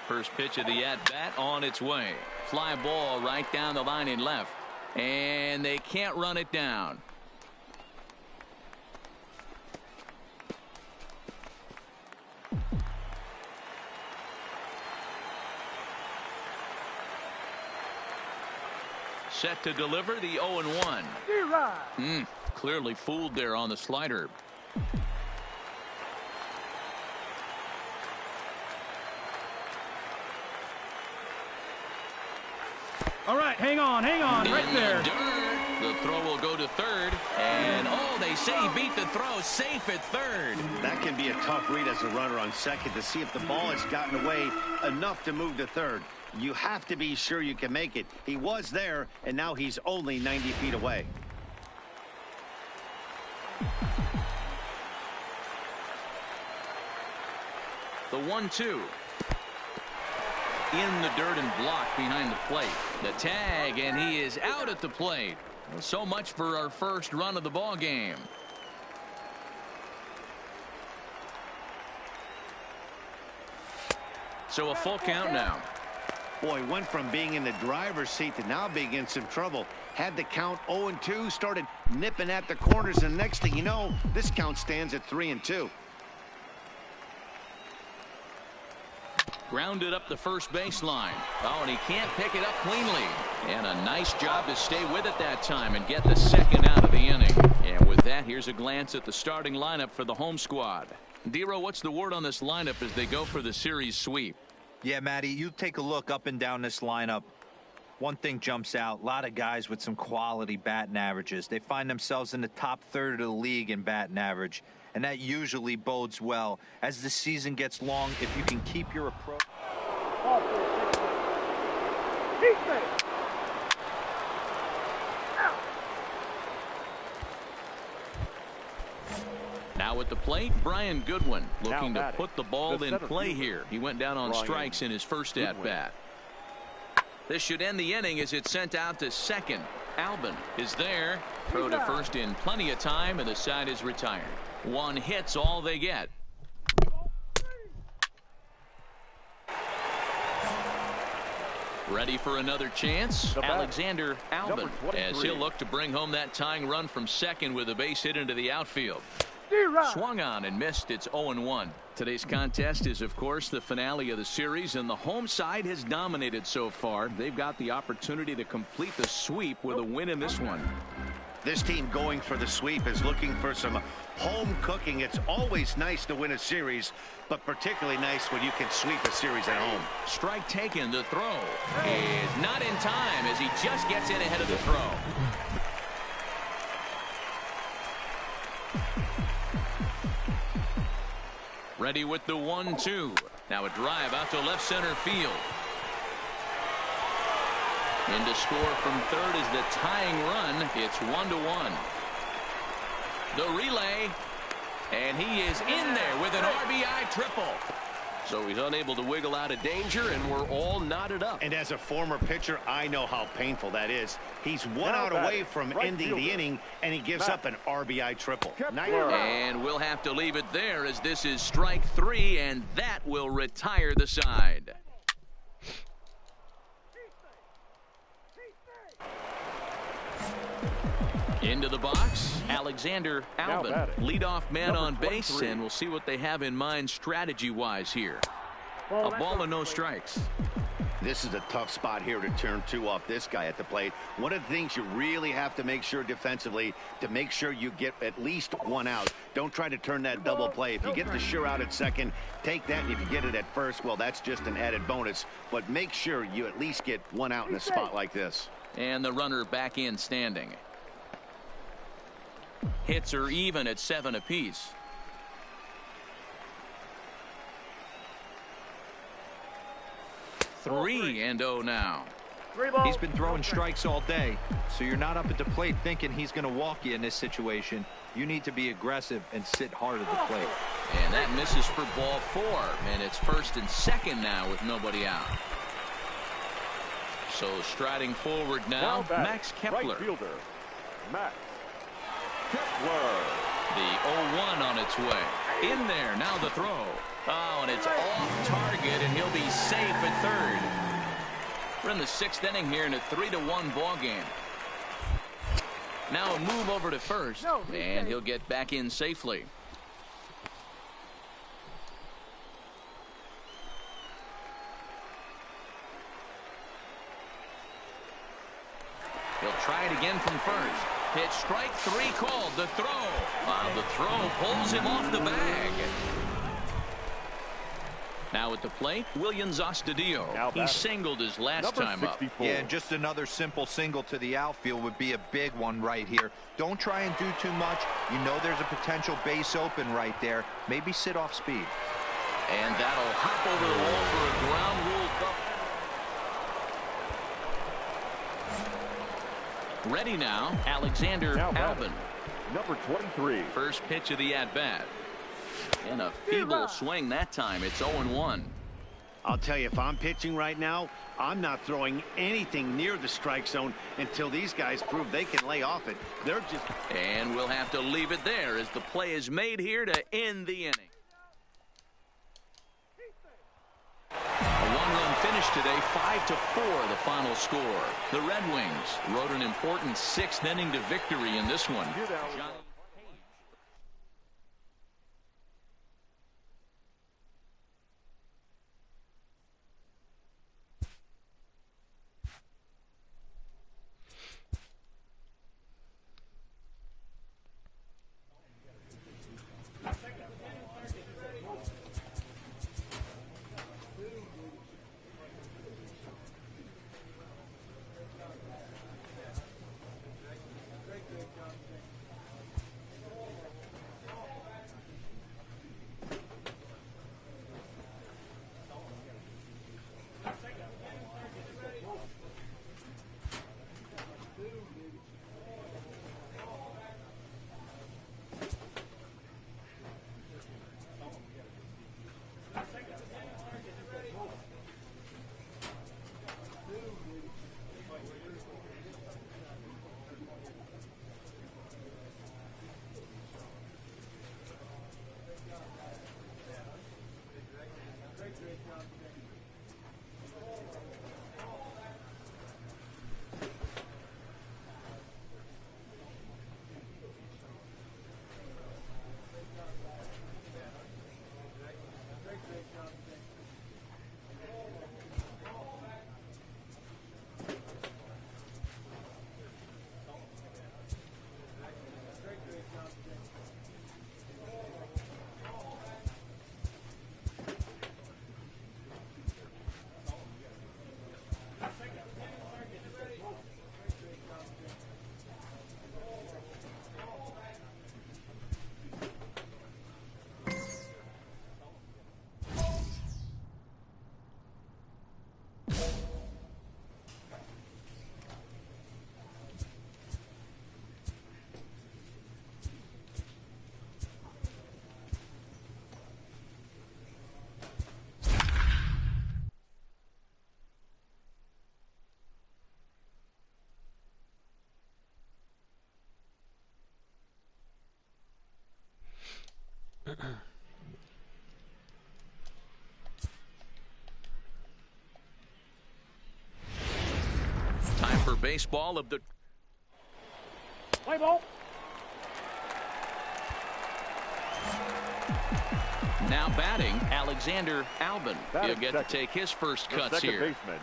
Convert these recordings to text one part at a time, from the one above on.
First pitch of the at-bat on its way. Fly ball right down the line in left. And they can't run it down. Set to deliver the 0-1. Clearly fooled there on the slider. All right, hang on, right there. The throw will go to third, and they say he beat the throw, safe at third. That can be a tough read as a runner on second to see if the ball has gotten away enough to move to third. You have to be sure you can make it. He was there, and now he's only 90 feet away. The 1-2. In the dirt and blocked behind the plate. The tag, and he is out at the plate. So much for our first run of the ball game. So a full count now. Boy, went from being in the driver's seat to now being in some trouble. Had the count 0-2, started nipping at the corners, and next thing you know, this count stands at 3-2. Grounded up the first baseline. And he can't pick it up cleanly. And a nice job to stay with it that time and get the second out of the inning. And with that, here's a glance at the starting lineup for the home squad. Dero, what's the word on this lineup as they go for the series sweep? Yeah, Matty, you take a look up and down this lineup. One thing jumps out, a lot of guys with some quality batting averages. They find themselves in the top third of the league in batting average, and that usually bodes well as the season gets long if you can keep your approach. Now at the plate, Brian Goodwin looking to put the ball in play here. He went down on strikes in his first at-bat. This should end the inning as it's sent out to second. Albin is there. Throw to first in plenty of time, and the side is retired. One hit's all they get. Ready for another chance. Alexander Albin, as he'll look to bring home that tying run from second with a base hit into the outfield. Swung on and missed. It's 0-1. Today's contest is, of course, the finale of the series, and the home side has dominated so far. They've got the opportunity to complete the sweep with a win in this one. This team going for the sweep is looking for some home cooking. It's always nice to win a series, but particularly nice when you can sweep a series at home. Strike taken. The throw is not in time as he just gets in ahead of the throw. Ready with the 1-2. Now a drive out to left center field. In to score from third is the tying run. It's 1-1. The relay, and he is in there with an RBI triple. So he's unable to wiggle out of danger, and we're all knotted up. And as a former pitcher, I know how painful that is. He's one out away from ending the inning, and he gives up an RBI triple. And we'll have to leave it there as this is strike three, and that will retire the side. Into the box, Alexander Albin, leadoff man on base, and we'll see what they have in mind strategy-wise here. A ball and no strikes. This is a tough spot here to turn two off this guy at the plate. One of the things you really have to make sure defensively to make sure you get at least one out. Don't try to turn that double play. If you get the sure out at second, take that. And if you get it at first, well, that's just an added bonus. But make sure you at least get one out in a spot like this. And the runner back in standing. Hits are even at 7 apiece. Three and 0 now. He's been throwing strikes all day, so you're not up at the plate thinking he's going to walk you in this situation. You need to be aggressive and sit hard at the plate. And that misses for ball 4, and it's first and second now with nobody out. So striding forward now, Max Kepler. Right fielder, Max Kepler. The 0-1 on its way. In there, now the throw. Oh, and it's off target, and he'll be safe at third. We're in the 6th inning here in a 3-1 ball game. Now a move over to first, and he'll get back in safely. He'll try it again from first. Pitch strike 3 called. The throw. The throw pulls him off the bag. Now at the plate, Williams Astudillo. He singled his last time up. Yeah, and just another simple single to the outfield would be a big one right here. Don't try and do too much. You know there's a potential base open right there. Maybe sit off speed. And that'll hop over the wall for a ground rule double. Ready now, Alexander Albin. Number 23. First pitch of the at-bat. And a feeble swing that time. It's 0-1. I'll tell you, if I'm pitching right now, I'm not throwing anything near the strike zone until these guys prove they can lay off it. They're just... And we'll have to leave it there as the play is made here to end the inning. A one-run finish today, 5-4 the final score. The Red Wings rode an important 6th inning to victory in this one. Time for baseball of the... Play ball. Now batting, Alexander Albin. He'll get to take his first cuts here. Baseman,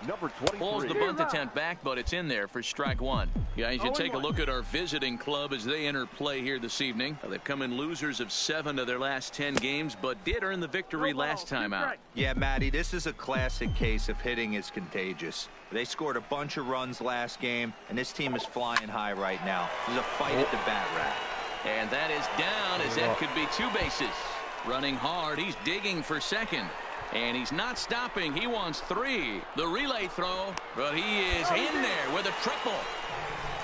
number 23. Pulls the bunt attempt back, but it's in there for strike 1. Guys, you take a look at our visiting club as they enter play here this evening. They've come in losers of 7 of their last 10 games, but did earn the victory last time out. Yeah, Matty, this is a classic case of hitting is contagious. They scored a bunch of runs last game, and this team is flying high right now. There's a fight at the bat rack. And that is down as that could be 2 bases. Running hard, he's digging for second. And he's not stopping. He wants 3. The relay throw, but he is in there with a triple.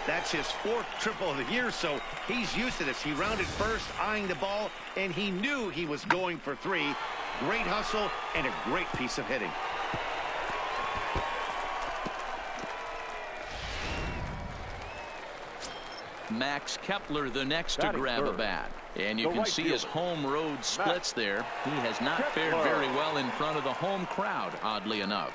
That's his 4th triple of the year, so he's used to this. He rounded first, eyeing the ball, and he knew he was going for 3. Great hustle and a great piece of hitting. Max Kepler the next to grab a bat. And you can see his home road splits there. He has not fared very well in front of the home crowd, oddly enough.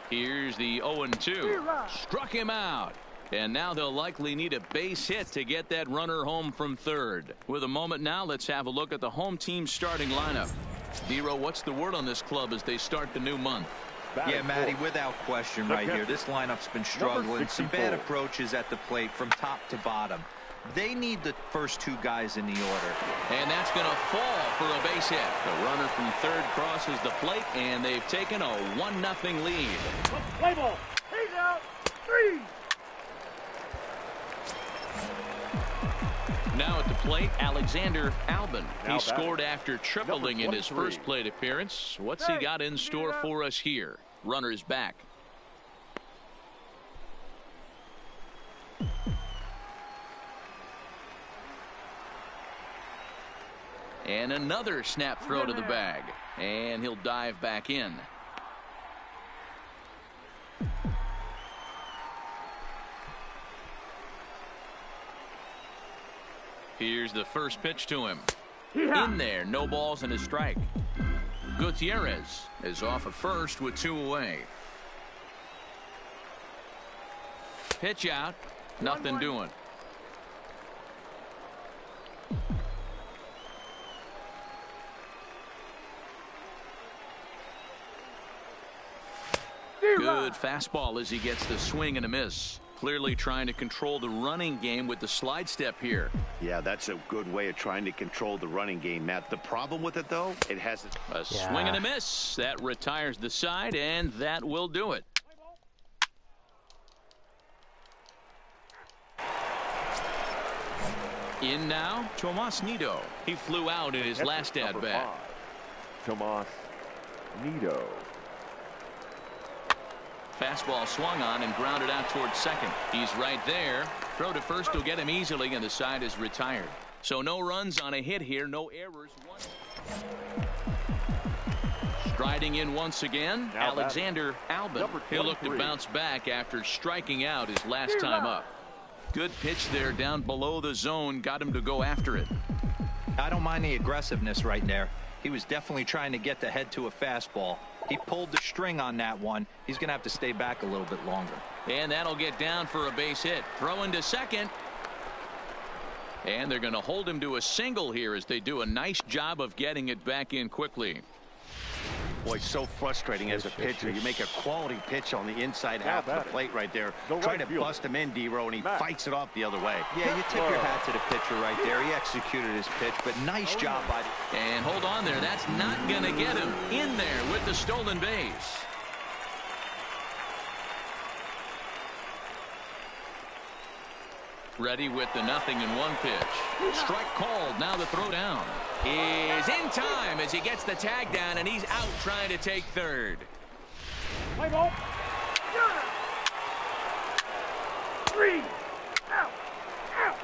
Here's the 0-2. Struck him out. And now they'll likely need a base hit to get that runner home from third. With a moment now, let's have a look at the home team's starting lineup. Dero, what's the word on this club as they start the new month? Yeah, Matty, without question right here. This lineup's been struggling. Some bad approaches at the plate from top to bottom. They need the first two guys in the order. And that's going to fall for a base hit. The runner from third crosses the plate, and they've taken a 1-0 lead. Play ball. He's out. 3. Now at the plate, Alexander Albin. He scored after tripling in his first plate appearance. What's he got in store for us here? Runner's back. And another snap throw to the bag. And he'll dive back in. Here's the first pitch to him. In there, no balls and a strike. Gutierrez is off at first with 2 away. Pitch out, nothing doing. Good fastball as he gets the swing and a miss. Clearly trying to control the running game with the slide step here. Yeah, that's a good way of trying to control the running game, Matt. The problem with it, though, it has a swing and a miss. That retires the side, and that will do it. In now, Tomas Nido. He flew out in his last at-bat. Tomas Nido. Fastball swung on and grounded out towards second. He's right there. Throw to first will get him easily, and the side is retired. So no runs on a hit here, no errors. Striding in once again, Alexander Albin. He'll look to bounce back after striking out his last time up. Good pitch there down below the zone. Got him to go after it. I don't mind the aggressiveness right there. He was definitely trying to get the head to a fastball. He pulled the string on that one. He's going to have to stay back a little bit longer. And that'll get down for a base hit. Throwing to second. And they're going to hold him to a single here as they do a nice job of getting it back in quickly. Boy, so frustrating as a pitcher. You make a quality pitch on the inside half of the plate right there. Try to bust him in, Dero, and he fights it off the other way. Yeah, you tip your hat to the pitcher right there. He executed his pitch, but nice job by the... And hold on there. That's not going to get him in there with the stolen base. Ready with the 0-1 pitch. Strike called. Now the throw down is in time as he gets the tag down, and he's out trying to take third. Play ball. 3. Out. Out.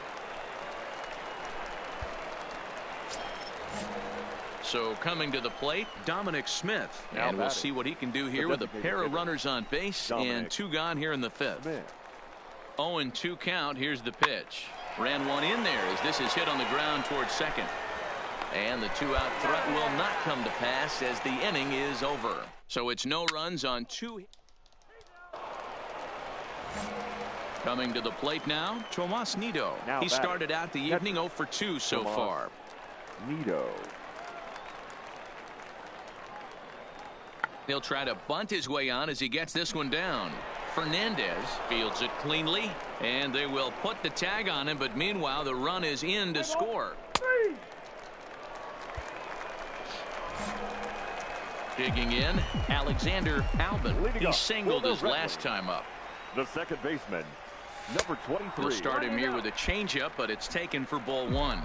So coming to the plate, Dominic Smith. And we'll see what he can do here with a pair of runners on base and 2 gone here in the 5th. 0-2 count. Here's the pitch. Ran one in there as this is hit on the ground towards second. And the 2-out threat will not come to pass as the inning is over. So it's no runs on 2. Coming to the plate now, Tomas Nido. He started out the evening 0 for 2 so far. Nido. He'll try to bunt his way on as he gets this one down. Fernandez fields it cleanly, and they will put the tag on him, but meanwhile the run is in to score. Digging in, Alexander Albin. He singled his last time up. The second baseman, number 23. We'll start him here with a changeup, but it's taken for ball 1.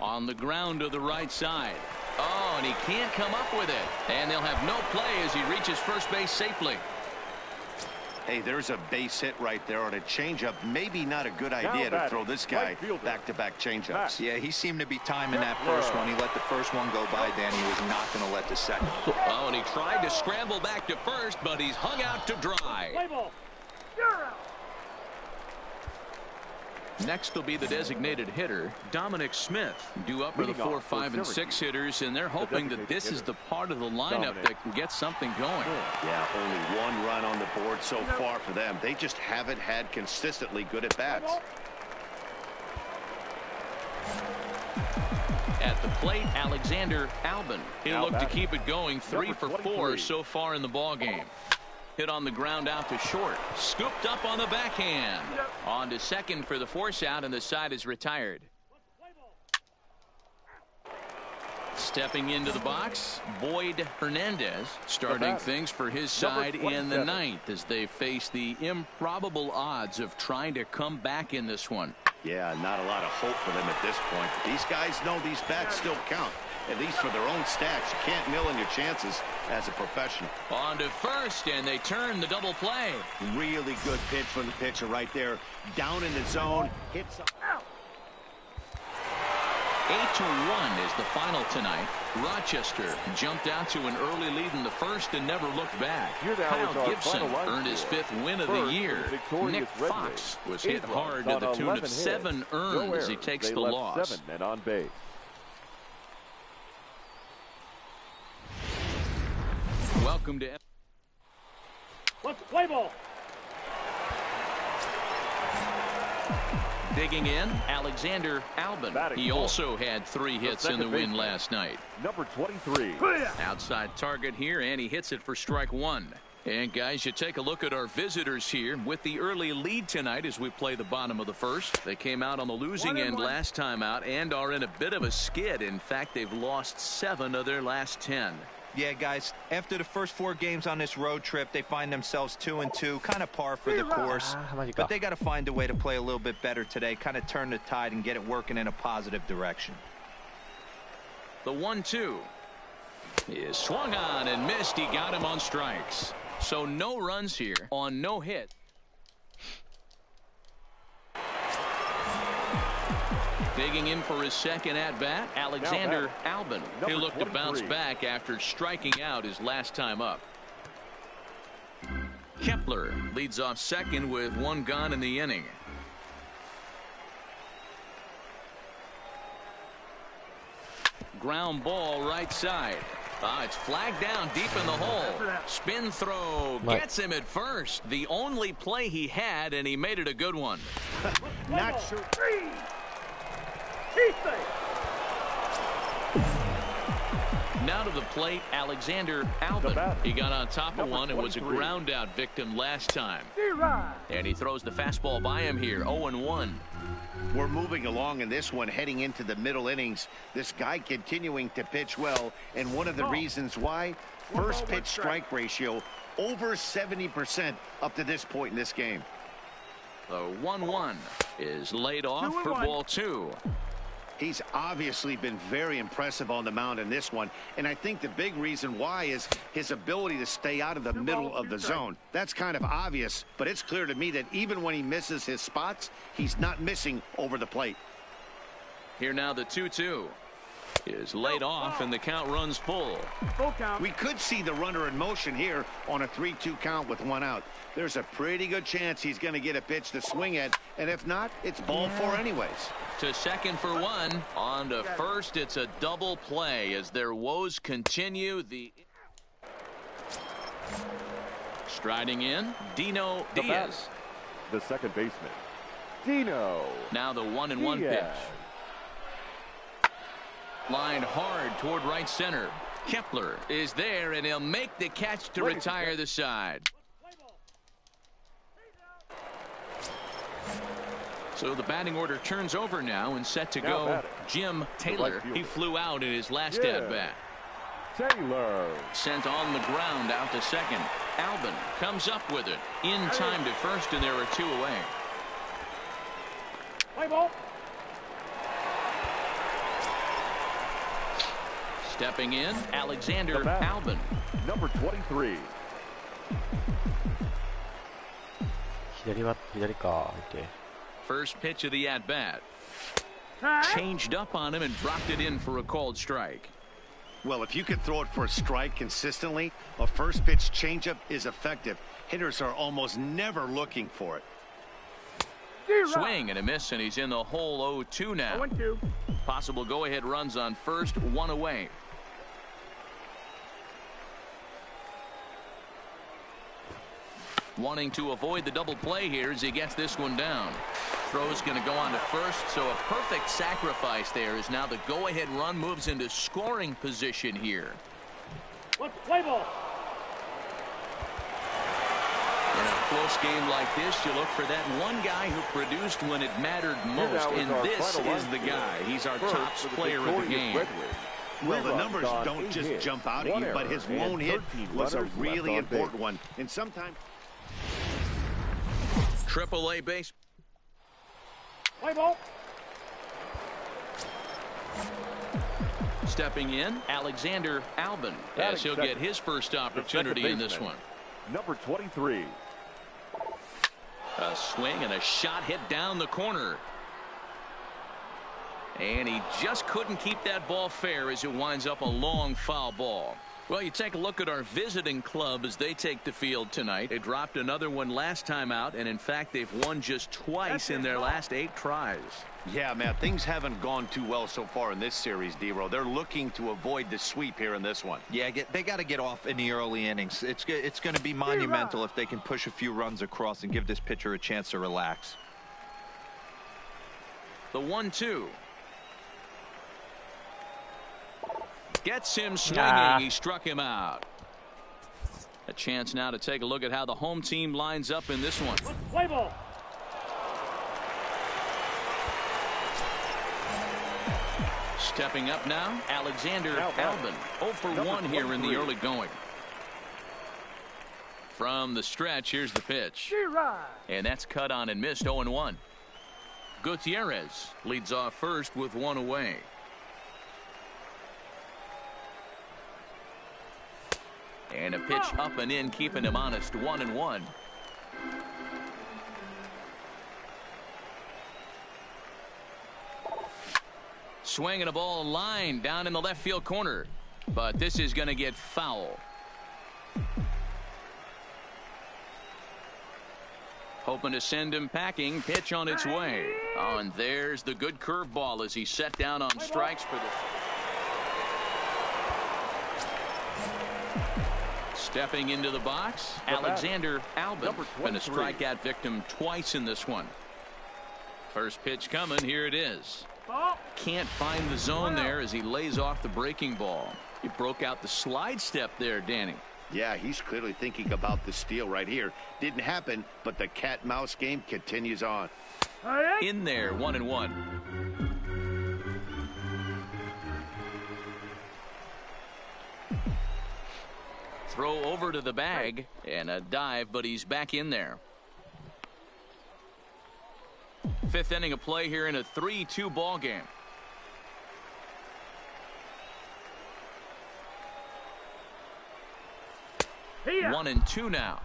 On the ground to the right side. Oh, and he can't come up with it. And they'll have no play as he reaches first base safely. Hey, there's a base hit right there on a changeup. Maybe not a good idea to throw this guy back-to-back changeups. Yeah, he seemed to be timing that first one. He let the first one go by, Dan. He was not going to let the second. Oh, and he tried to scramble back to first, but he's hung out to dry. Next will be the designated hitter, Dominic Smith, due up for the 4, 5, and 6 hitters, and they're hoping that this is the part of the lineup that can get something going. Yeah, only 1 run on the board so far for them. They just haven't had consistently good at-bats. At the plate, Alexander Albin. He'll look to keep it going. 3 for 4 so far in the ballgame. Hit on the ground out to short. Scooped up on the backhand. On to second for the force out, and the side is retired. Stepping into the box, Boyd Hernandez, starting things for his side in the 9th as they face the improbable odds of trying to come back in this one. Yeah, not a lot of hope for them at this point. These guys know these bats still count, at least for their own stats. You can't mill in your chances as a professional. On to first, and they turn the double play. Really good pitch from the pitcher right there. Down in the zone. Hits up. 8-1 is the final tonight. Rochester jumped out to an early lead in the first and never looked back. Kyle Gibson earned his 5th win of the year. Nick Fox was hit hard to the tune of 7 earned as he takes the loss. 7 men on base. Welcome to Let's play ball. digging in, Alexander Albin. He also had 3 hits in the win last night. Number 23. Outside target here, and he hits it for strike 1. And guys, you take a look at our visitors here with the early lead tonight as we play the bottom of the first. They came out on the losing end last time out and are in a bit of a skid. In fact, they've lost 7 of their last 10. Yeah, guys, after the first 4 games on this road trip, they find themselves 2-2, kind of par for the course. But they got to find a way to play a little bit better today, kind of turn the tide and get it working in a positive direction. The 1-2 is swung on and missed. He got him on strikes. So no runs here on no hit. Digging in for his second at-bat, Alexander Albin. He'll look to bounce back after striking out his last time up. Kepler leads off second with 1 gone in the inning. Ground ball right side. It's flagged down deep in the hole. Spin throw gets him at first. The only play he had, and he made it a good one. Not sure. Now to the plate, Alexander Albin. He got on top of one and was a ground out victim last time. And he throws the fastball by him here. 0-1. We're moving along in this one, heading into the middle innings. This guy continuing to pitch well, and one of the reasons why, first pitch strike ratio over 70% up to this point in this game. The 1-1 is laid off for ball 2. He's obviously been very impressive on the mound in this one, and I think the big reason why is his ability to stay out of the middle of the zone. That's kind of obvious, but it's clear to me that even when he misses his spots, he's not missing over the plate. Here now the 2-2 is laid off, and the count runs full. We could see the runner in motion here on a 3-2 count with 1 out. There's a pretty good chance he's going to get a pitch to swing at, and if not, it's ball 4 anyways. To second for 1. On to first, it's a double play as their woes continue. The striding in, Dino Diaz. The second baseman, Dino. Now the 1-1 pitch. Line hard toward right center. Kepler is there, and he'll make the catch to retire the side. So the batting order turns over now and set to go. Jim Taylor. He flew out in his last at-bat. Taylor. Sent on the ground out to second. Albin comes up with it. In time to first, and there are 2 away. Play ball. Stepping in, Alexander Albin. Number 23. 左か。Okay. First pitch of the at-bat. Changed up on him and dropped it in for a called strike. Well, if you can throw it for a strike consistently, a first pitch changeup is effective. Hitters are almost never looking for it. Swing and a miss, and he's in the hole 0-2 now. 0-2. Possible go-ahead runs on first, one away. Wanting to avoid the double play here as he gets this one down. Throw's going to go on to first, so a perfect sacrifice there as now the go-ahead run moves into scoring position here. Play ball. In a close game like this, you look for that one guy who produced when it mattered most, and this is the guy. He's our top player of the game. Well, the numbers don't just jump out at you, but his lone hit was a really important one. And sometimes... AAA base. Play ball. Stepping in, Alexander Albin, as he'll get his first opportunity in this one. Number 23. A swing and a shot hit down the corner. And he just couldn't keep that ball fair as it winds up a long foul ball. Well, you take a look at our visiting club as they take the field tonight. They dropped another one last time out, and in fact, they've won just twice in their last 8 tries. Yeah, man, things haven't gone too well so far in this series, D-Row. They're looking to avoid the sweep here in this one. Yeah, they got to get off in the early innings. It's going to be monumental if they can push a few runs across and give this pitcher a chance to relax. The 1-2. Gets him swinging. He struck him out. A chance now to take a look at how the home team lines up in this one. Play ball. Stepping up now, Alexander Albin. 0 for 1 here in the early going. From the stretch, here's the pitch. And that's cut on and missed. 0-1. Gutierrez leads off first with 1 away. And a pitch up and in, keeping him honest. 1-1. Swinging a ball line down in the left field corner. But this is going to get foul. Hoping to send him packing. Pitch on its way. Oh, and there's the good curveball as he set down on strikes for the... Stepping into the box, Alexander Albin. Been a strikeout victim twice in this one. First pitch coming. Here it is. Can't find the zone there as he lays off the breaking ball. He broke out the slide step there, Danny. Yeah, he's clearly thinking about the steal right here. Didn't happen, but the cat-mouse game continues on. In there, 1-1. Throw over to the bag and a dive, but he's back in there. 5th inning of play here in a 3-2 ball game. Here. 1-2 now.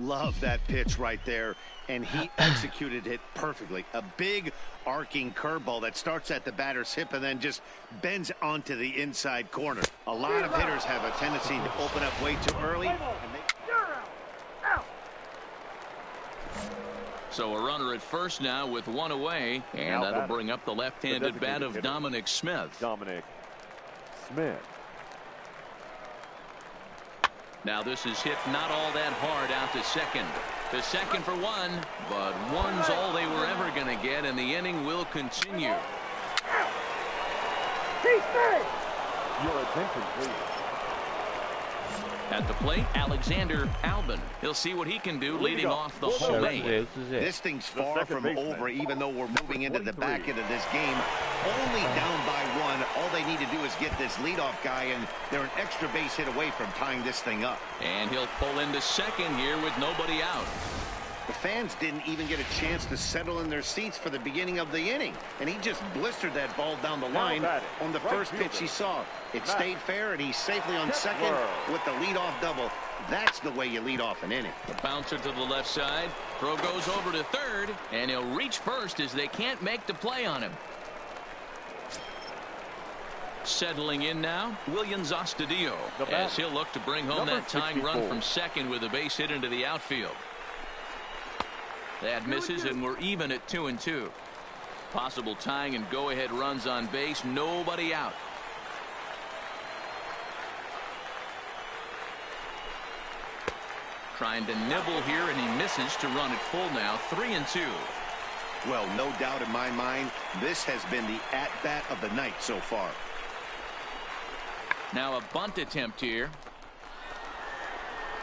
Love that pitch right there, and he executed it perfectly. A big arcing curveball that starts at the batter's hip and then just bends onto the inside corner. A lot of hitters have a tendency to open up way too early. So a runner at first now with 1 away, and that'll bring up the left-handed bat of Dominic Smith. Dominic Smith. Now this is hit not all that hard out to second. To second for 1, but 1's all they were ever going to get, and the inning will continue. Your attention, please. At the plate, Alexander Albin. He'll see what he can do leading off the whole 8. This thing's far from over, even though we're moving into the back end of this game. Only down by 1. All they need to do is get this leadoff guy, and they're an extra base hit away from tying this thing up. And he'll pull into second here with nobody out. The fans didn't even get a chance to settle in their seats for the beginning of the inning, and he just blistered that ball down the line on the first pitch he saw. It stayed fair, and he's safely on second with the leadoff double. That's the way you lead off an inning. The bouncer to the left side. Throw goes over to third, and he'll reach first as they can't make the play on him. Settling in now, Williams Astudillo, as he'll look to bring home that tying run from second with a base hit into the outfield. That misses, and we're even at 2-2. Possible tying and go-ahead runs on base. Nobody out. Trying to nibble here, and he misses to run it full now. 3-2. Well, no doubt in my mind, this has been the at-bat of the night so far. Now a bunt attempt here.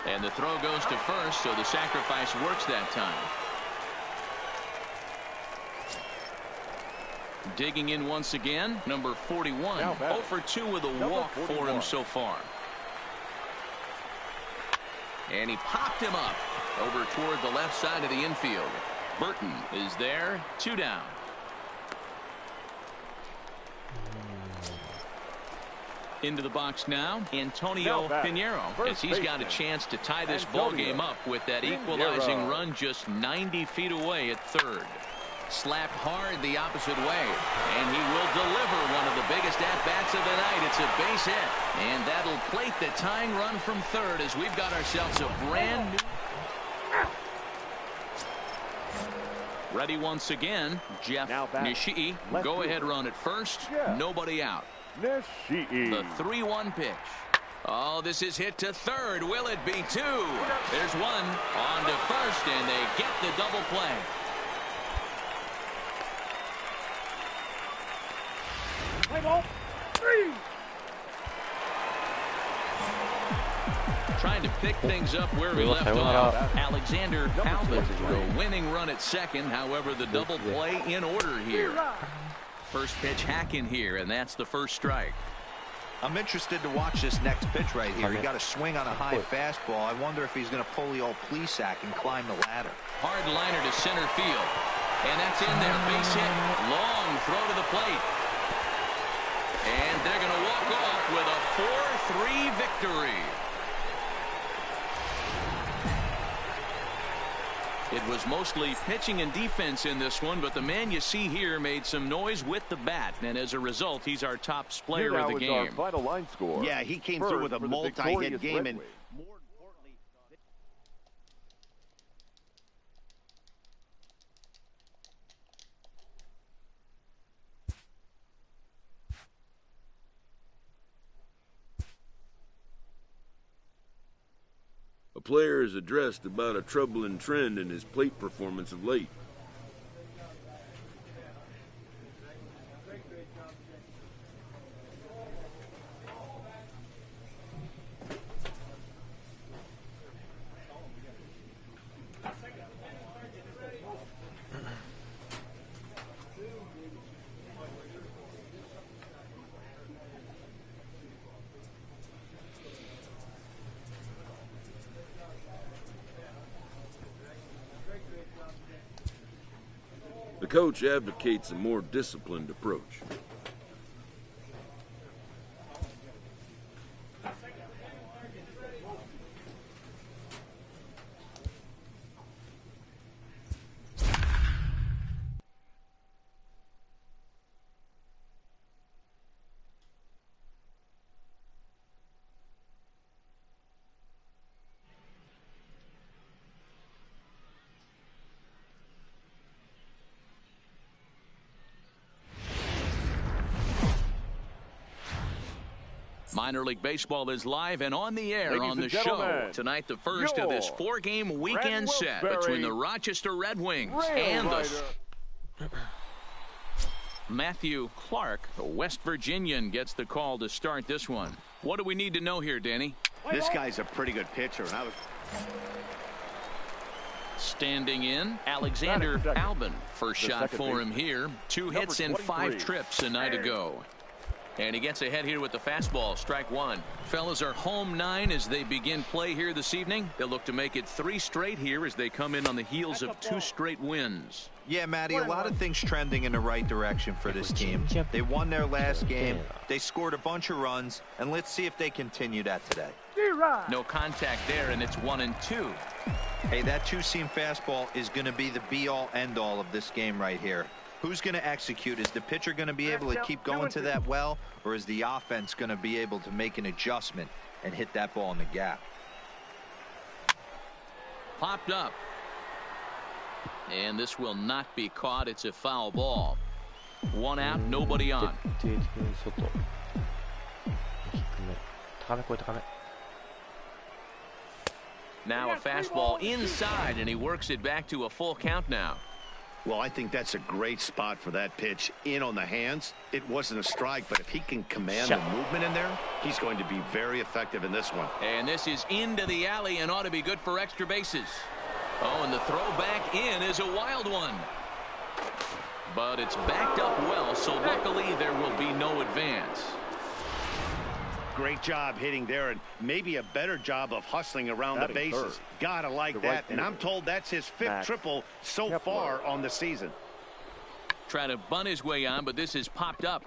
And the throw goes to first, so the sacrifice works that time. Digging in once again, number 41. 0 for 2 with a walk for him so far. And he popped him up over toward the left side of the infield. Burton is there, 2 down. Into the box now, Antonio Pinheiro, as he's got a chance to tie this ball game up with that equalizing run just 90 feet away at third. Slapped hard the opposite way, and he will deliver one of the biggest at-bats of the night. It's a base hit, and that'll plate the tying run from third as we've got ourselves a brand new. Ready once again, Jeff Nishii. Go-ahead run at first, nobody out. The 3-1 pitch. Oh, this is hit to third. Will it be 2? There's one on to first, and they get the double play. Play ball. 3. Trying to pick things up where we left off. Alexander Albert, the winning run at second. However, the double play in order here. First pitch hack in here, and that's the first strike. I'm interested to watch this next pitch right here. He got a swing on a high fastball. I wonder if he's going to pull the old Plesac and climb the ladder. Hard liner to center field, and that's in there. Base hit. Long throw to the plate. And they're going to walk off with a 4-3 victory. It was mostly pitching and defense in this one, but the man you see here made some noise with the bat, and as a result, he's our top player of the game. Our final line score. Yeah, he came through with a multi-hit game, and more importantly, A player has addressed about a troubling trend in his plate performance of late. The coach advocates a more disciplined approach. Minor League Baseball is live and on the air on the show. Tonight, the first of this 4-game weekend set between the Rochester Red Wings and the Matthew Clark, a West Virginian, gets the call to start this one. What do we need to know here, Danny? this guy's a pretty good pitcher. And Standing in, Alexander Albon. First shot for him here. 2 hits and 5 trips a night ago. And he gets ahead here with the fastball. Strike 1. Fellas are home 9 as they begin play here this evening. They'll look to make it 3 straight here as they come in on the heels of 2 straight wins. Yeah, Matty, a lot of things trending in the right direction for this team. They won their last game, they scored a bunch of runs, and let's see if they continue that today. No contact there, and it's 1-2. Hey, that two-seam fastball is going to be the be-all, end-all of this game right here. Who's going to execute? Is the pitcher going to be able to keep going to that well, or is the offense going to be able to make an adjustment and hit that ball in the gap? Popped up. And this will not be caught. It's a foul ball. One out, nobody on. Now a fastball inside, and he works it back to a full count now. Well, I think that's a great spot for that pitch. In on the hands. It wasn't a strike, but if he can command the movement in there, he's going to be very effective in this one. And this is into the alley and ought to be good for extra bases. Oh, and the throw back in is a wild one. But it's backed up well, so luckily there will be no advance. Great job hitting there, and maybe a better job of hustling around the bases. Gotta like that, and I'm told that's his fifth triple so far on the season. Trying to bunt his way on, but this is popped up.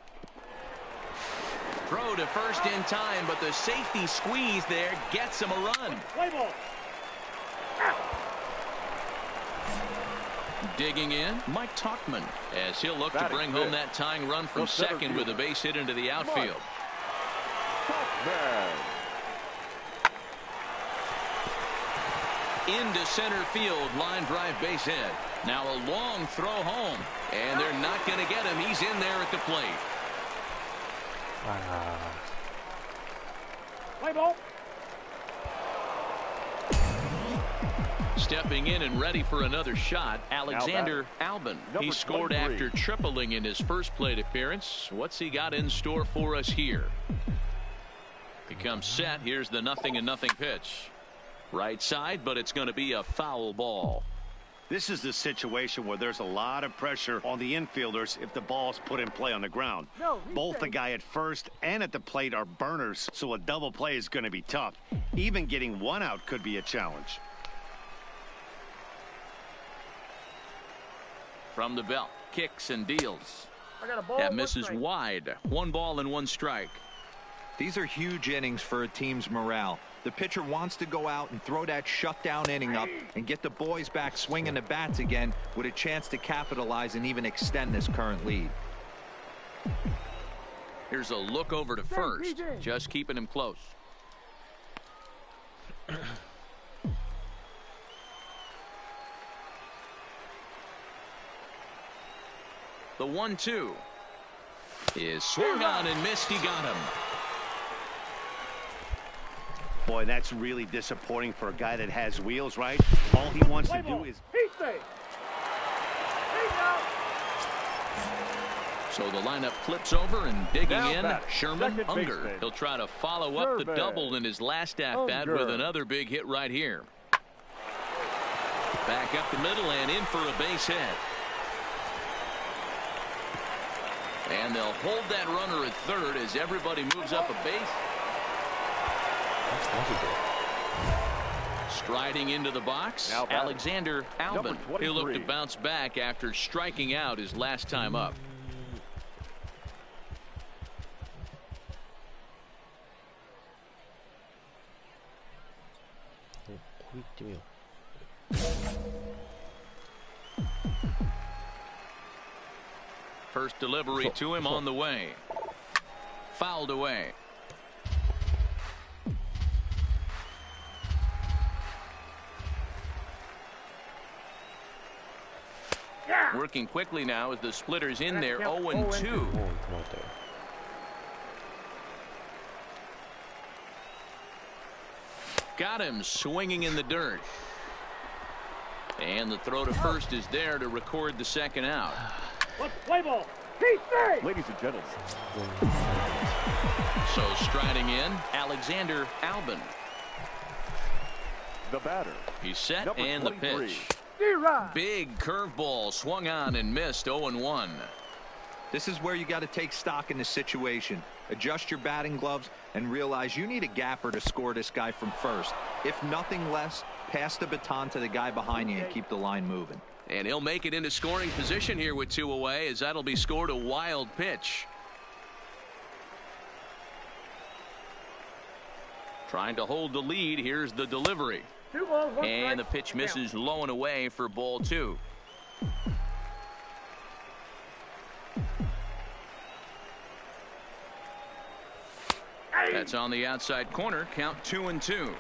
Throw to first in time, but the safety squeeze there gets him a run. Play ball. Digging in, Mike Tauchman, as he'll look to bring home that tying run from second with a base hit into the outfield. Into center field, line drive base hit. Now a long throw home, and they're not going to get him. He's in there at the plate. Play ball. Stepping in and ready for another shot, Alexander Albin. He scored 23. after tripling in his first plate appearance. What's he got in store for us here? He comes set. Here's the 0-0 pitch. Right side, but it's going to be a foul ball. This is the situation where there's a lot of pressure on the infielders if the ball's put in play on the ground. Both the guy at first and at the plate are burners, so a double play is going to be tough. Even getting one out could be a challenge. From the belt, kicks and deals. I got a ball. That misses wide. 1 ball and 1 strike. These are huge innings for a team's morale. The pitcher wants to go out and throw that shutdown inning up and get the boys back swinging the bats again with a chance to capitalize and even extend this current lead. Here's a look over to first, just keeping him close. The 1-2 is swung on and missed. He got him. Boy, that's really disappointing for a guy that has wheels, right? All he wants to do is... So the lineup flips over and digging in, Sherman Unger. He'll try to follow up the double in his last at-bat with another big hit right here. Back up the middle and in for a base hit. And they'll hold that runner at third as everybody moves up a base. Striding into the box, Alexander Albin. He'll look to bounce back after striking out his last time up. First delivery to him on the way. Fouled away. Working quickly now as the splitter's in there. 0-2. Got him swinging in the dirt. And the throw to first is there to record the second out. Let's play ball. Ladies and gentlemen. So striding in, Alexander Albin. The batter. He's set and the pitch. Big curveball swung on and missed. 0-1. This is where you got to take stock in the situation. Adjust your batting gloves and realize you need a gapper to score this guy from first. If nothing less, pass the baton to the guy behind you and keep the line moving. And he'll make it into scoring position here with 2 away, as that'll be scored a wild pitch. Trying to hold the lead. Here's the delivery. 2 balls, 1 strike. And the pitch misses low and away for ball 2. That's on the outside corner. Count 2-2.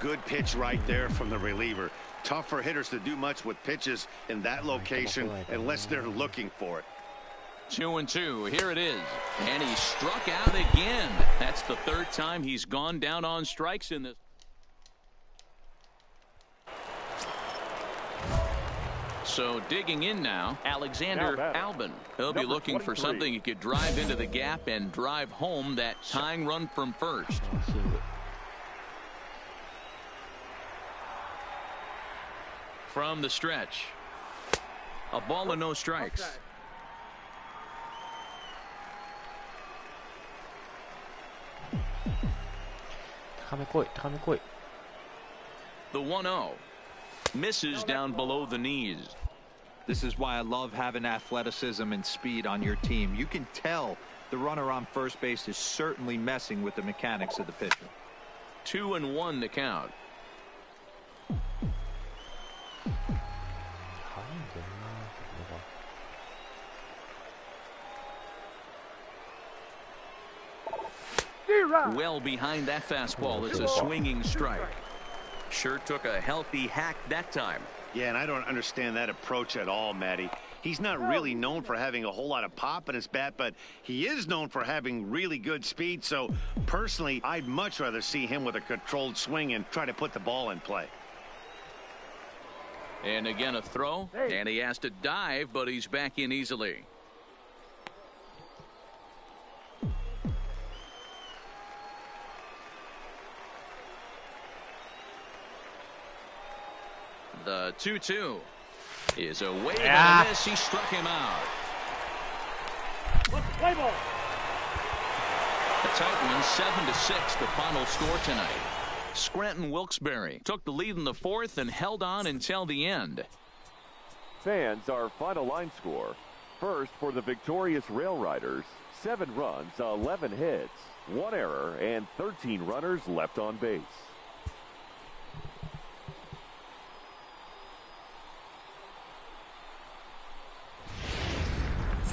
Good pitch right there from the reliever. Tough for hitters to do much with pitches in that location unless they're looking for it. 2-2. Here it is. And he struck out again. That's the 3rd time he's gone down on strikes in this. So digging in now, Alexander Albin. He'll be looking for something he could drive into the gap and drive home that tying run from first. From the stretch. A ball and no strikes. The 1-0. Misses down below the knees. This is why I love having athleticism and speed on your team. You can tell the runner on first base is certainly messing with the mechanics of the pitcher. 2-1 the count. Well behind that fastball. It's a swinging strike. Sure took a healthy hack that time. Yeah, and I don't understand that approach at all, Matty. He's not really known for having a whole lot of pop in his bat, but he is known for having really good speed. So personally, I'd much rather see him with a controlled swing and try to put the ball in play. And again a throw, and he has to dive, but he's back in easily. The 2-2 is a wave and a miss. He struck him out. Let's play ball. A tight one, 7-6, the final score tonight. Scranton Wilkes-Barre took the lead in the 4th and held on until the end. Fans, our final line score. First, for the victorious Rail Riders, 7 runs, 11 hits, 1 error, and 13 runners left on base.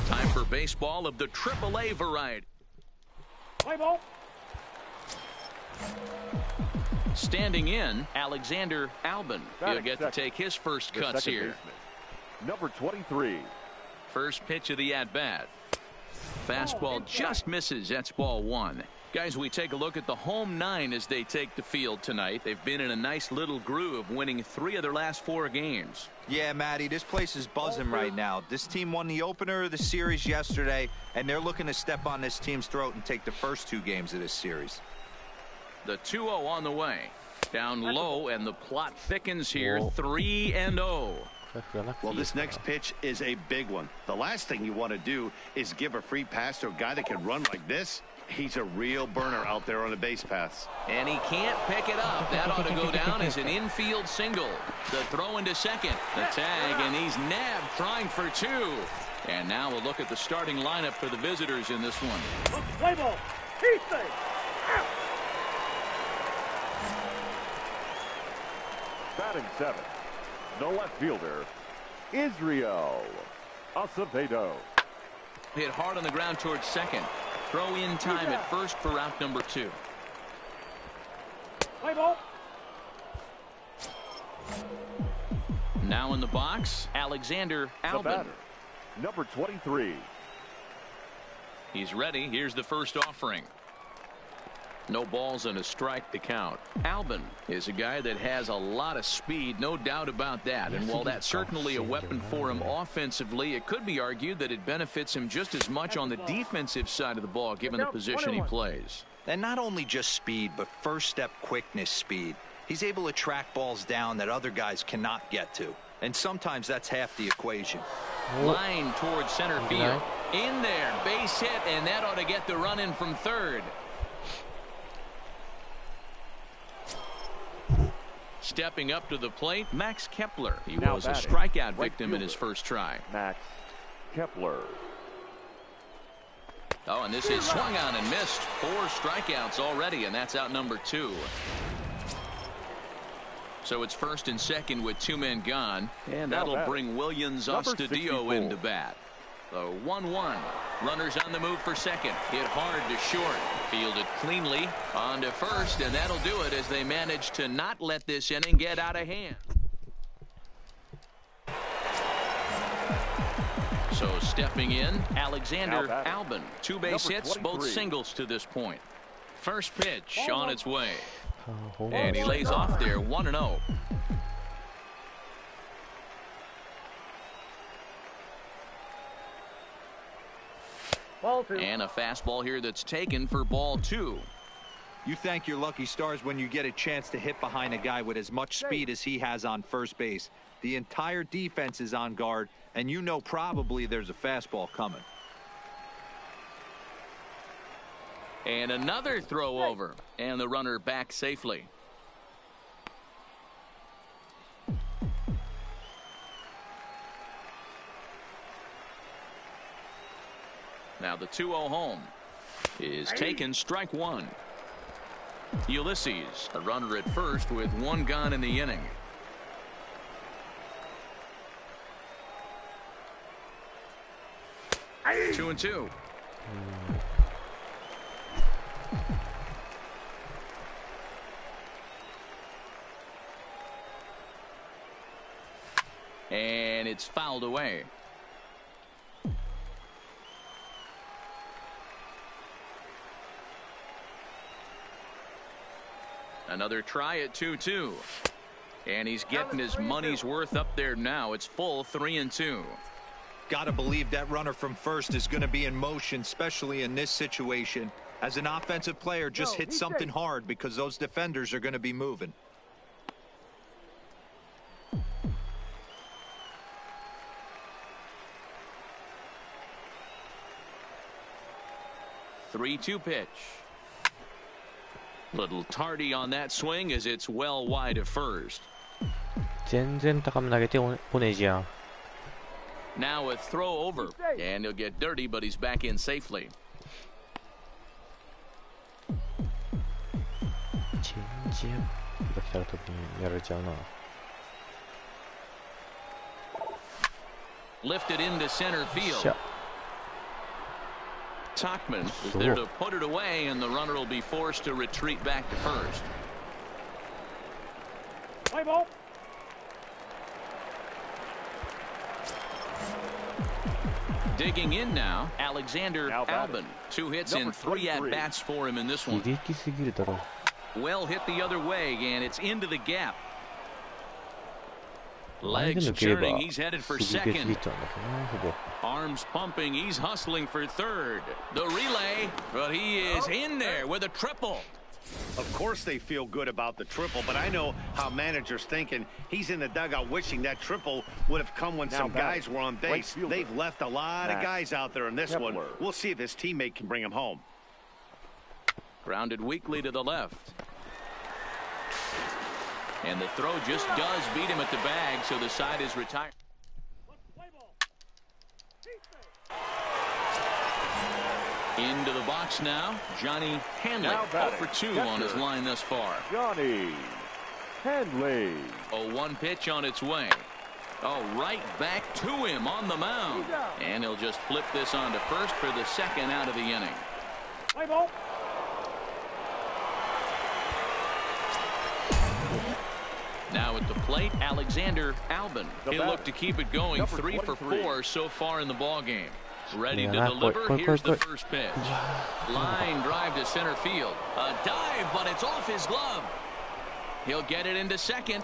Time for baseball of the AAA variety. Play ball. Standing in, Alexander Albin. He'll get to take his first cuts here. Number 23. First pitch of the at-bat. Fastball just misses. That's ball 1. Guys, we take a look at the home 9 as they take the field tonight. They've been in a nice little groove, winning 3 of their last 4 games. Yeah, Matty, this place is buzzing right now. This team won the opener of the series yesterday, and they're looking to step on this team's throat and take the first 2 games of this series. The 2-0 on the way. Down low, and the plot thickens here. 3-0. Well, this next pitch is a big one. The last thing you want to do is give a free pass to a guy that can run like this. He's a real burner out there on the base paths. And he can't pick it up. That ought to go down as an infield single. The throw into second. The tag, and he's nabbed trying for 2. And now we'll look at the starting lineup for the visitors in this one. Play ball. He's safe. Batting 7th, the left fielder, Israel Acevedo. Hit hard on the ground towards second. Throw in time at first for out number 2. Play ball. Now in the box, Alexander Albin. The batter, number 23. He's ready. Here's the first offering. No balls and a strike to count. Albin is a guy that has a lot of speed, no doubt about that. And while that's certainly a weapon for him offensively, it could be argued that it benefits him just as much on the defensive side of the ball, given the position he plays. And not only just speed, but first step quickness speed. He's able to track balls down that other guys cannot get to. And sometimes that's half the equation. Line towards center field. In there, base hit, and that ought to get the run in from third. stepping up to the plate, Max Kepler. He Now was a batting, strikeout right victim in his fielder, first try. Max Kepler. Oh, and this is swung on and missed. 4 strikeouts already, and that's out number 2. So it's first and second with 2 men gone, and that'll bring Williams Astudillo into bat. The 1-1. Runners on the move for second. Hit hard to short. Fielded cleanly on to first, and that'll do it as they manage to not let this inning get out of hand. So stepping in, Alexander Albin. 2 base hits, both singles to this point. First pitch on its way. And he lays off there 1-0. Ball 2. And a fastball here that's taken for ball 2. You thank your lucky stars when you get a chance to hit behind a guy with as much speed as he has on first base. The entire defense is on guard, and you know probably there's a fastball coming. And another throw over, and the runner back safely. Now the 2-0 home is taken, strike 1. Ulysses, a runner at first with 1 gone in the inning. Hey. 2-2. And it's fouled away. Another try at 2-2. And he's getting his money's worth up there now. It's full 3-2. Gotta believe that runner from first is going to be in motion, especially in this situation. As an offensive player, just hit something hard because those defenders are going to be moving. Three-two pitch. Little tardy on that swing as it's well wide of first. 全然高め投げて보내지 야. Now a throw over, and he'll get dirty, but he's back in safely.チェンジアップが来たら時にやられちゃうな. Lifted into center field. Tachman is there to put it away, and the runner will be forced to retreat back to first. Play ball. Digging in now, Alexander Albin. 2 hits in 3 at-bats for him in this one. Well hit the other way, and it's into the gap. Legs churning, he's headed for second. Arms pumping, he's hustling for third. The relay, but he is in there with a triple. Of course they feel good about the triple, but I know how managers thinking. He's in the dugout wishing that triple would have come when some guys were on base. They've left a lot of guys out there in this one. We'll see if his teammate can bring him home. Grounded weakly to the left. And the throw just does beat him at the bag, so the side is retired. Into the box now, Johnny Hanley. 0 for 2 on his line thus far. Johnny Hanley. 0-1 pitch on its way. Oh, right back to him on the mound. And he'll just flip this on to first for the second out of the inning. Play ball. Now at the plate, Alexander Albin. He'll look to keep it going. 3 for 4 so far in the ball game. Ready to deliver. Here's the first pitch. Line drive to center field. A dive, but it's off his glove. He'll get it into second.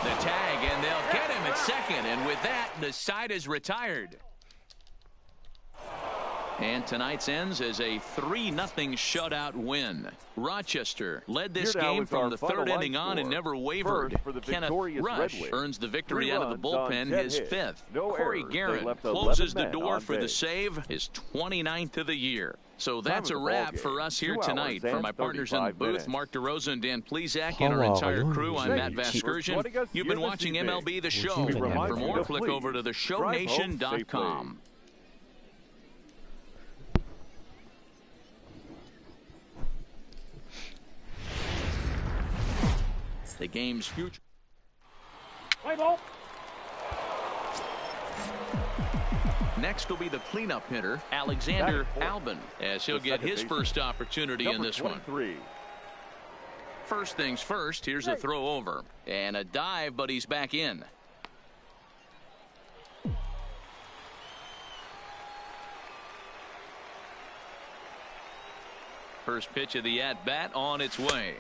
The tag, and they'll get him at second. And with that, the side is retired. And tonight's ends as a 3-0 shutout win. Rochester led this game from the third inning on and never wavered. Kenneth Rush earns the victory out of the bullpen, his 5th. Corey Guerin closes the door for the save, his 29th of the year. So that's a wrap for us here tonight. For my partners in the booth, Mark DeRosa and Dan Plezak, and our entire crew, I'm Matt Vasgersian. You've been watching MLB The Show. And for more, click over to theshownation.com. The game's future. Play ball. Next will be the cleanup hitter, Alexander Albin, as he'll get his first opportunity in this one. First things first, here's a throw over. And a dive, but he's back in. First pitch of the at-bat on its way.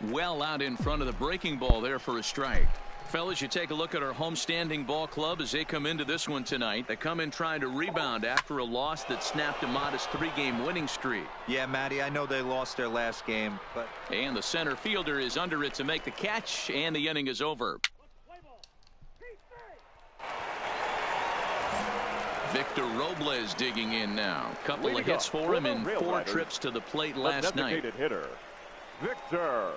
Well out in front of the breaking ball there for a strike. Fellas, you take a look at our homestanding ball club as they come into this one tonight. They come in trying to rebound after a loss that snapped a modest 3-game winning streak. Yeah, Matty, I know they lost their last game, but... And the center fielder is under it to make the catch, and the inning is over. Victor Robles digging in now. Couple of hits for him in 4 trips to the plate last night. Hitter, Victor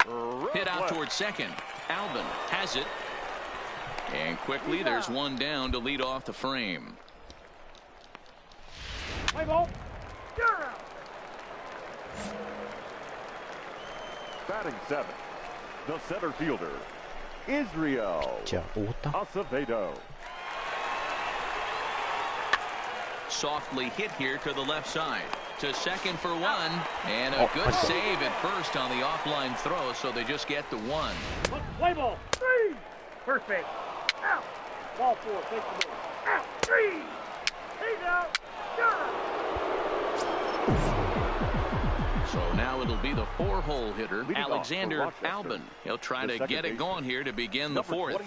Robles. Hit out towards second. Albin has it. And quickly there's one down to lead off the frame. Play ball. Batting 7th, the center fielder, Israel Acevedo. Softly hit here to the left side. To second for one. And a good save at first on the offline throw, so they just get the 1. Play ball. 3. First base. Out. Ball 4. Take the ball. Out. 3. He's out. So now it'll be the 4-hole hitter, Alexander Albin. He'll try to get it going here to begin the 4th.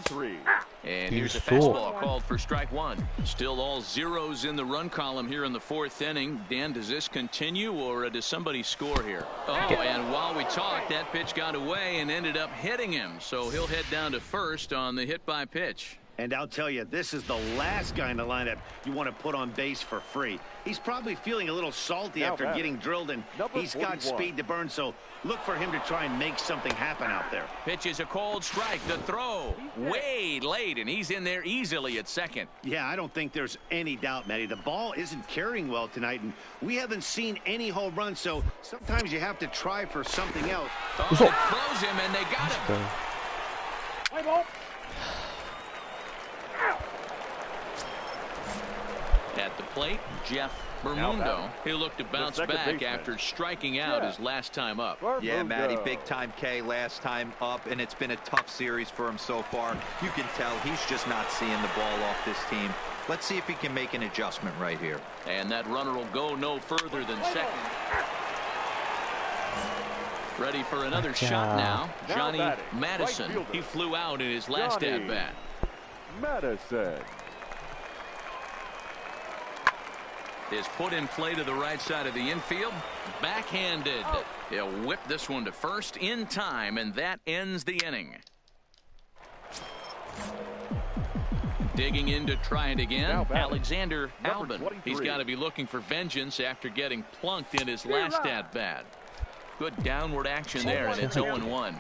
And here's a fastball called for strike 1. Still all zeros in the run column here in the 4th inning. Dan, does this continue, or does somebody score here? Oh, and while we talked, that pitch got away and ended up hitting him. So he'll head down to first on the hit by pitch. And I'll tell you, this is the last guy in the lineup you want to put on base for free. He's probably feeling a little salty after getting drilled, and he's got speed to burn, so look for him to try and make something happen out there. Pitch is a cold strike. The throw way late, and he's in there easily at second. Yeah, I don't think there's any doubt, Matty. The ball isn't carrying well tonight, and we haven't seen any home runs, so sometimes you have to try for something else. Oh, it throws him, and they got him. Play ball. At the plate, Jeff Bermundo. He'll look to bounce back after striking out his last time up. Yeah, Matty, big time K last time up, and it's been a tough series for him so far. You can tell he's just not seeing the ball off this team. Let's see if he can make an adjustment right here. And that runner will go no further than second. Ready for another shot now. Johnny Madison. He flew out in his last at-bat. Madison is put in play to the right side of the infield. Backhanded. He'll whip this one to first in time, and that ends the inning. Digging in to try it again, Alexander Albin. He's got to be looking for vengeance after getting plunked in his last at-bat. Good downward action there, and it's 0-1.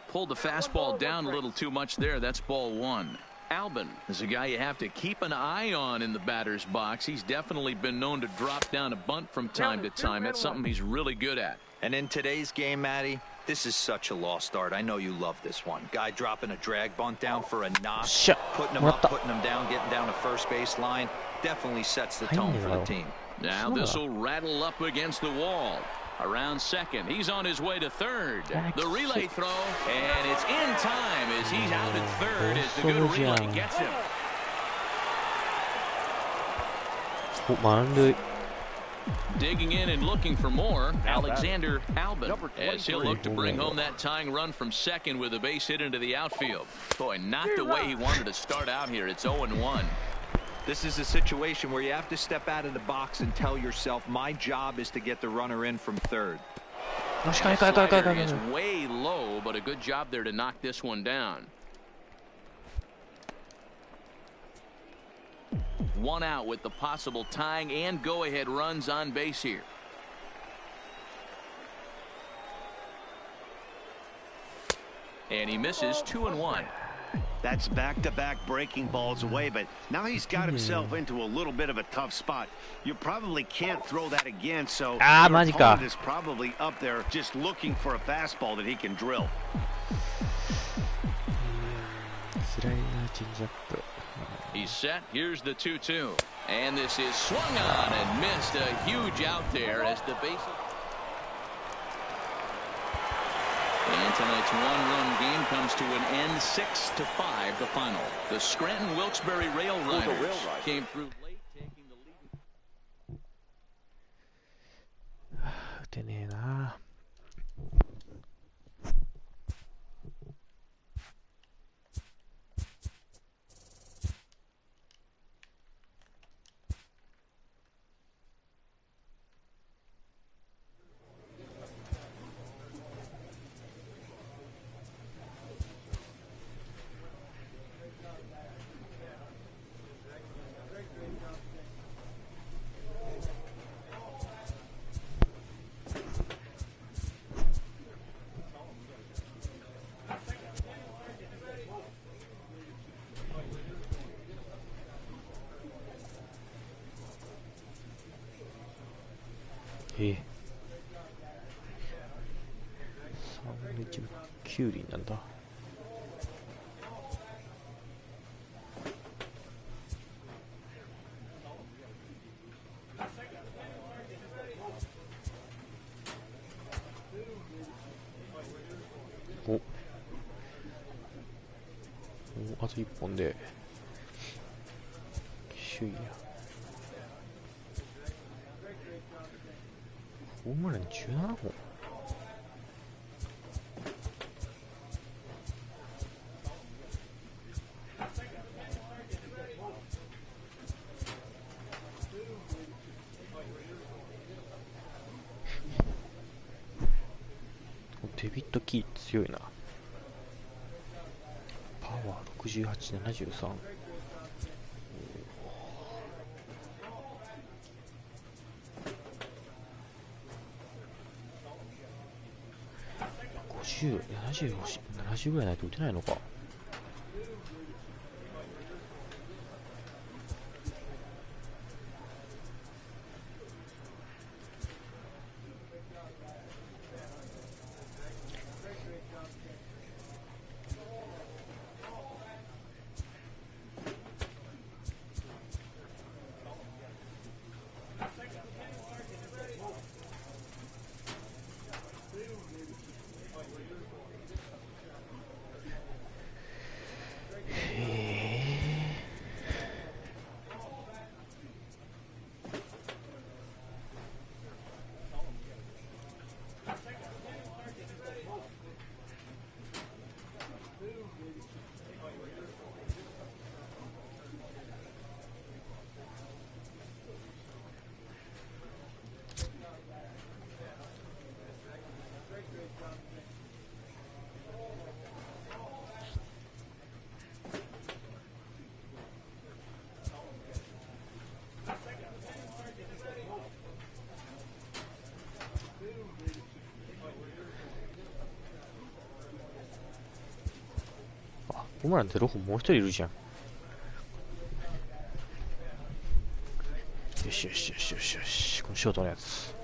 Pulled the fastball down a little too much there. That's ball 1. Albin is a guy you have to keep an eye on in the batter's box. He's definitely been known to drop down a bunt from time to time. That's something he's really good at. And in today's game, Matty, this is such a lost art. I know you love this one. Guy dropping a drag bunt down for a knock, putting him up, putting him down, getting down to first base line. Definitely sets the tone for the team. Now this will rattle up against the wall. Around second. He's on his way to third. The relay throw, and it's in time as he's out at third as the good relay gets him. Digging in and looking for more, Alexander Albin, as he'll look to bring home that tying run from second with a base hit into the outfield. Boy, not the way he wanted to start out here. It's 0-1. This is a situation where you have to step out of the box and tell yourself, my job is to get the runner in from third. Slider is way low, but a good job there to knock this one down. One out with the possible tying and go-ahead runs on base here. And he misses 2-1. That's back-to-back breaking balls away, but now he's got himself into a little bit of a tough spot. You probably can't throw that again, so your opponent is probably up there just looking for a fastball that he can drill. He's set. Here's the 2-2. And this is swung on and missed. A huge out there as the base. And tonight's one-run game comes to an end, 6-5, the final. The Scranton Wilkes-Barre Rail Riders came through late, taking the lead. 打てねえな。39輪なんだ。あと1本で首位や。ホームラン17本。デビッド・キー強いな。パワー68、73。50、70ぐらいないと打てないのか。ホームラン0本もう一人いるじゃん。よしよしよしよしよし。このショートのやつ。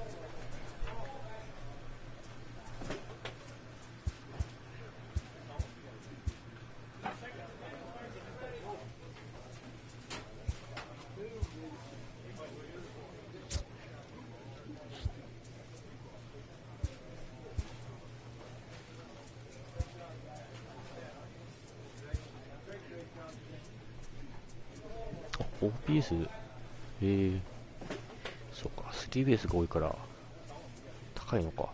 OPS、そうか、スリーベースが多いから高いのか。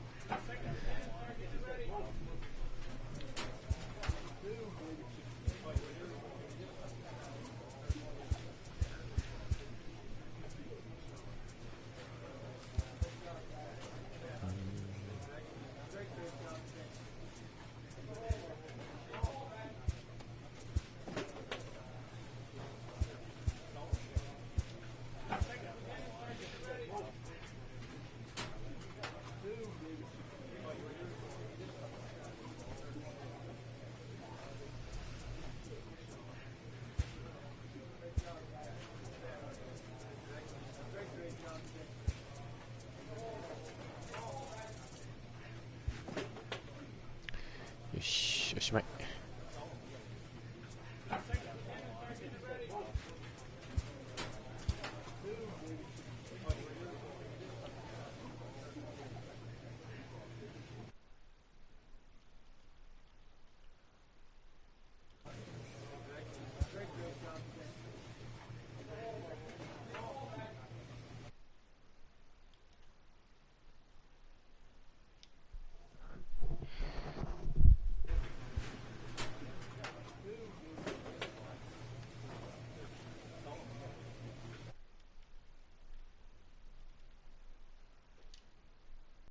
よし、おしまい。